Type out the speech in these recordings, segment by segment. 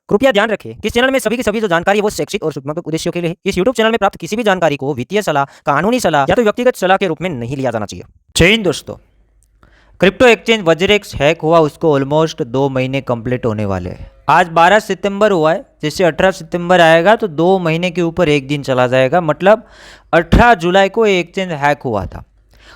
कृपया ध्यान रखें कि इस चैनल में सभी की सभी जो जानकारी है वो शैक्षिक और सूचनात्मक उद्देश्यों के लिए है। इस यूट्यूब चैनल में प्राप्त किसी भी जानकारी को वित्तीय सलाह, कानूनी सलाह या तो व्यक्तिगत सलाह के रूप में नहीं लिया जाना चाहिए। जय हिंद दोस्तों। क्रिप्टो एक्सचेंज वज्रेक्स हैक हुआ, उसको ऑलमोस्ट 2 महीने कंप्लीट होने वाले हैं। आज 12 सितंबर हुआ है, जैसे 18 सितंबर आएगा तो 2 महीने के ऊपर एक दिन चला जाएगा। मतलब 18 जुलाई को ये एक्सचेंज हैक हुआ था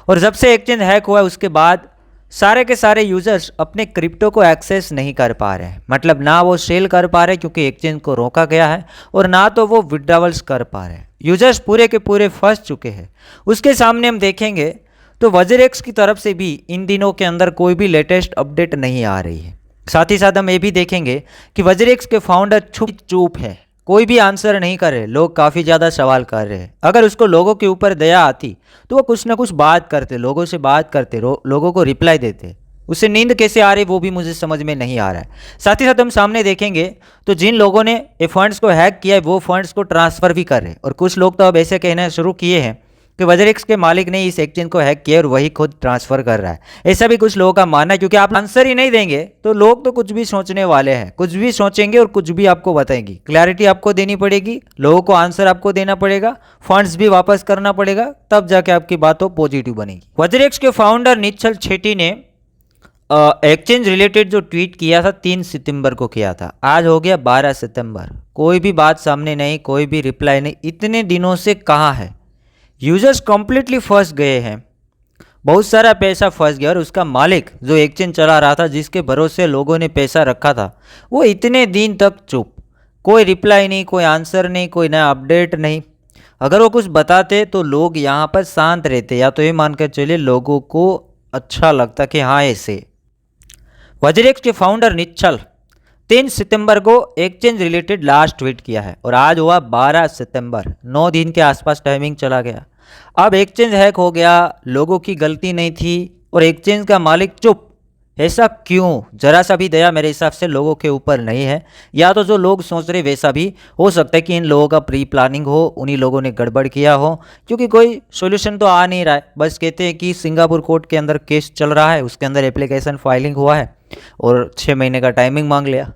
और जब से एक्सचेंज हैक हुआ है उसके बाद सारे के सारे यूजर्स अपने क्रिप्टो को एक्सेस नहीं कर पा रहे हैं। मतलब ना वो सेल कर पा रहे क्योंकि एक्सचेंज को रोका गया है और ना तो वो विड्रॉवल्स कर पा रहे हैं। यूजर्स पूरे के पूरे फंस चुके हैं। उसके सामने हम देखेंगे तो वज्रेक्स की तरफ से भी इन दिनों के अंदर कोई भी लेटेस्ट अपडेट नहीं आ रही है। साथ ही साथ हम ये भी देखेंगे कि वज्रेक्स के फाउंडर चुप है, कोई भी आंसर नहीं कर रहे। लोग काफ़ी ज़्यादा सवाल कर रहे हैं। अगर उसको लोगों के ऊपर दया आती तो वो कुछ ना कुछ बात करते, लोगों से बात करते, लोगों को रिप्लाई देते। उससे नींद कैसे आ रही वो भी मुझे समझ में नहीं आ रहा है। साथ ही साथ हम सामने देखेंगे तो जिन लोगों ने ये फंड्स को हैक किया है वो फंड्स को ट्रांसफ़र भी कर रहे हैं और कुछ लोग तो अब ऐसे कहना शुरू किए हैं कि वज्रेक्स के मालिक ने इस एक्सचेंज को हैक किया और वही खुद ट्रांसफर कर रहा है। ऐसा भी कुछ लोगों का मानना है, क्योंकि आप आंसर ही नहीं देंगे तो लोग तो कुछ भी सोचने वाले हैं, कुछ भी सोचेंगे और कुछ भी आपको बताएंगे। क्लैरिटी आपको देनी पड़ेगी, लोगों को आंसर आपको देना पड़ेगा, फंड्स भी वापस करना पड़ेगा, तब जाके आपकी बातों पॉजिटिव बनेगी। वज्रेक्स के फाउंडर निश्चल शेट्टी ने एक्सचेंज रिलेटेड जो ट्वीट किया था 3 सितंबर को किया था। आज हो गया 12 सितंबर, कोई भी बात सामने नहीं, कोई भी रिप्लाई नहीं। इतने दिनों से कहाँ है? यूजर्स कंप्लीटली फंस गए हैं, बहुत सारा पैसा फंस गया और उसका मालिक जो एक्सचेंज चला रहा था, जिसके भरोसे लोगों ने पैसा रखा था, वो इतने दिन तक चुप। कोई रिप्लाई नहीं, कोई आंसर नहीं, कोई नया अपडेट नहीं। अगर वो कुछ बताते तो लोग यहाँ पर शांत रहते, या तो ये मानकर चलिए लोगों को अच्छा लगता कि हाँ ऐसे। वज्रेक्स के फाउंडर निश्चल 3 सितंबर को एक्सचेंज रिलेटेड लास्ट ट्वीट किया है और आज हुआ 12 सितंबर, 9 दिन के आसपास टाइमिंग चला गया। अब एक्सचेंज हैक हो गया, लोगों की गलती नहीं थी और एक्सचेंज का मालिक चुप। ऐसा क्यों? जरा सा भी दया मेरे हिसाब से लोगों के ऊपर नहीं है। या तो जो लोग सोच रहे वैसा भी हो सकता है कि इन लोगों का प्री प्लानिंग हो, उन्हीं लोगों ने गड़बड़ किया हो, क्योंकि कोई सोल्यूशन तो आ नहीं रहा है। बस कहते हैं कि सिंगापुर कोर्ट के अंदर केस चल रहा है, उसके अंदर एप्लीकेशन फाइलिंग हुआ है और 6 महीने का टाइमिंग मांग लिया।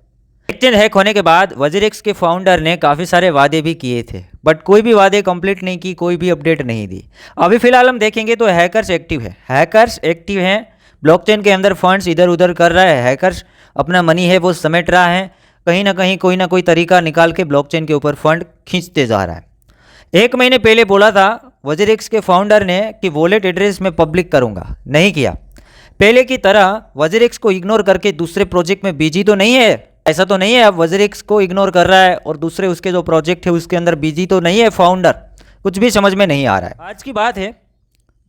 एक्सचेंज हैक होने के बाद वज्रेक्स के फाउंडर ने काफ़ी सारे वादे भी किए थे, बट कोई भी वादे कंप्लीट नहीं की, कोई भी अपडेट नहीं दी। अभी फिलहाल हम देखेंगे तो हैकर्स एक्टिव है, हैकर्स एक्टिव हैं, ब्लॉकचेन के अंदर फंड्स इधर उधर कर रहा है। हैकर्स अपना मनी है वो समेट रहा है, कहीं ना कहीं कोई ना कोई तरीका निकाल के ब्लॉकचेन के ऊपर फंड खींचते जा रहा है। 1 महीने पहले बोला था वज्रेक्स के फाउंडर ने कि वॉलेट एड्रेस मैं पब्लिक करूँगा, नहीं किया। पहले की तरह वज्रेक्स को इग्नोर करके दूसरे प्रोजेक्ट में बिजी तो नहीं है, ऐसा तो नहीं है अब वज्रेक्स को इग्नोर कर रहा है और दूसरे उसके जो प्रोजेक्ट है उसके अंदर बिजी तो नहीं है फाउंडर। कुछ भी समझ में नहीं आ रहा है। आज की बात है,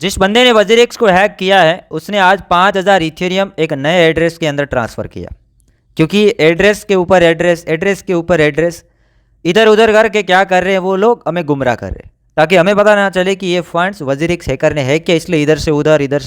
जिस बंदे ने वज्रेक्स को हैक किया है उसने आज 5000 इथेरियम एक नए एड्रेस के अंदर ट्रांसफ़र किया, क्योंकि एड्रेस के ऊपर एड्रेस, एड्रेस के ऊपर एड्रेस, इधर उधर करके क्या कर रहे हैं वो लोग, हमें गुमराह कर रहे हैं, ताकि हमें पता ना चले कि ये फंड्स वज्रेक्स हैकर ने हैक किया। इसलिए इधर से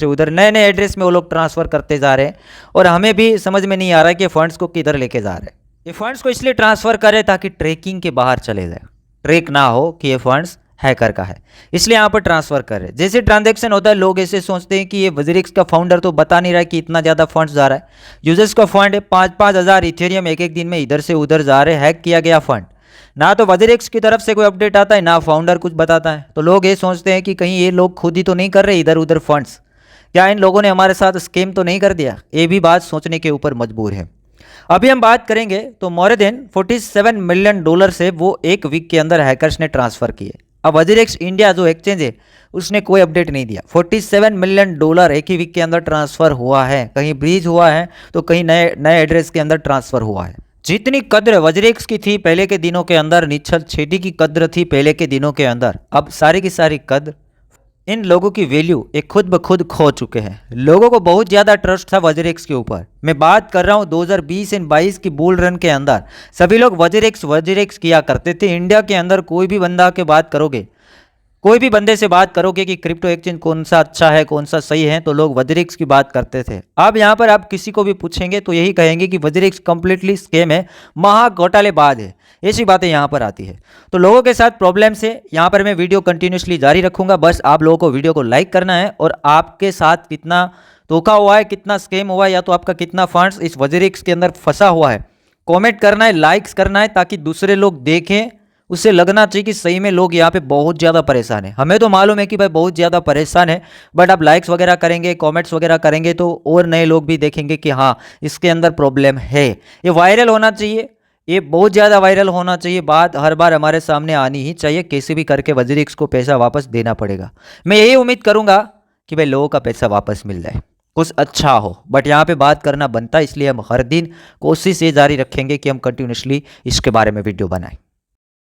उधर नए नए एड्रेस में वो लोग ट्रांसफ़र करते जा रहे हैं और हमें भी समझ में नहीं आ रहा है कि फंड्स को किधर लेके जा रहे हैं। ये फंड्स को इसलिए ट्रांसफ़र करें ताकि ट्रैकिंग के बाहर चले जाए, ट्रैक ना हो कि ये फंड्स हैकर का है, इसलिए यहाँ पर ट्रांसफ़र कर रहे हैं। जैसे ट्रांजैक्शन होता है लोग ऐसे सोचते हैं कि ये वज्रेक्स का फाउंडर तो बता नहीं रहा है कि इतना ज़्यादा फंड्स जा रहा है। यूजर्स का फंड है 5-5 हज़ार इथेरियम एक दिन में इधर से उधर जा रहे हैं, हैक किया गया फंड। ना तो वज्रेक्स की तरफ से कोई अपडेट आता है, ना फाउंडर कुछ बताता है। तो लोग ये सोचते हैं कि कहीं ये लोग खुद ही तो नहीं कर रहे इधर उधर फंड्स, क्या इन लोगों ने हमारे साथ स्कैम तो नहीं कर दिया? ये भी बात सोचने के ऊपर मजबूर है। अभी हम बात करेंगे तो मोर देन $47 मिलियन से वो 1 वीक के अंदर हैकर्स ने ट्रांसफ़र किए। अब वज्रेक्स इंडिया जो एक्सचेंज है उसने कोई अपडेट नहीं दिया। $47 मिलियन एक ही वीक के अंदर ट्रांसफ़र हुआ है, कहीं ब्रीज हुआ है तो कहीं नए एड्रेस के अंदर ट्रांसफ़र हुआ है। जितनी कद्र वज्रेक्स की थी पहले के दिनों के अंदर, निश्चल शेट्टी की कद्र थी पहले के दिनों के अंदर, अब सारी की सारी कद्र, इन लोगों की वैल्यू एक खुद ब खुद खो चुके हैं। लोगों को बहुत ज़्यादा ट्रस्ट था वज्रेक्स के ऊपर। मैं बात कर रहा हूँ 2020 और 22 की बुल रन के अंदर सभी लोग वज्रेक्स किया करते थे। इंडिया के अंदर कोई भी बंदा के बात करोगे, कोई भी बंदे से बात करोगे कि क्रिप्टो एक्सचेंज कौन सा अच्छा है, कौन सा सही है, तो लोग वज्रेक्स की बात करते थे। अब यहाँ पर आप किसी को भी पूछेंगे तो यही कहेंगे कि वज्रेक्स कंप्लीटली स्कैम है, महा घोटालेबाज है, ऐसी बातें यहाँ पर आती है। तो लोगों के साथ प्रॉब्लम से यहाँ पर मैं वीडियो कंटिन्यूसली जारी रखूँगा। बस आप लोगों को वीडियो को लाइक करना है और आपके साथ कितना धोखा हुआ है, कितना स्कैम हुआ है, या तो आपका कितना फंड्स इस वज्रेक्स के अंदर फंसा हुआ है कमेंट करना है, लाइक्स करना है, ताकि दूसरे लोग देखें, उससे लगना चाहिए कि सही में लोग यहाँ पे बहुत ज़्यादा परेशान है। हमें तो मालूम है कि भाई बहुत ज़्यादा परेशान है, बट आप लाइक्स वगैरह करेंगे, कमेंट्स वगैरह करेंगे तो और नए लोग भी देखेंगे कि हाँ इसके अंदर प्रॉब्लम है। ये वायरल होना चाहिए, ये बहुत ज़्यादा वायरल होना चाहिए, बात हर बार हमारे सामने आनी ही चाहिए, कैसे भी करके वजीरिक्स को पैसा वापस देना पड़ेगा। मैं यही उम्मीद करूंगा कि भाई लोगों का पैसा वापस मिल जाए, कुछ अच्छा हो, बट यहाँ पे बात करना बनता है, इसलिए हम हर दिन कोशिश ये जारी रखेंगे कि हम कंटिन्यूसली इसके बारे में वीडियो बनाएं।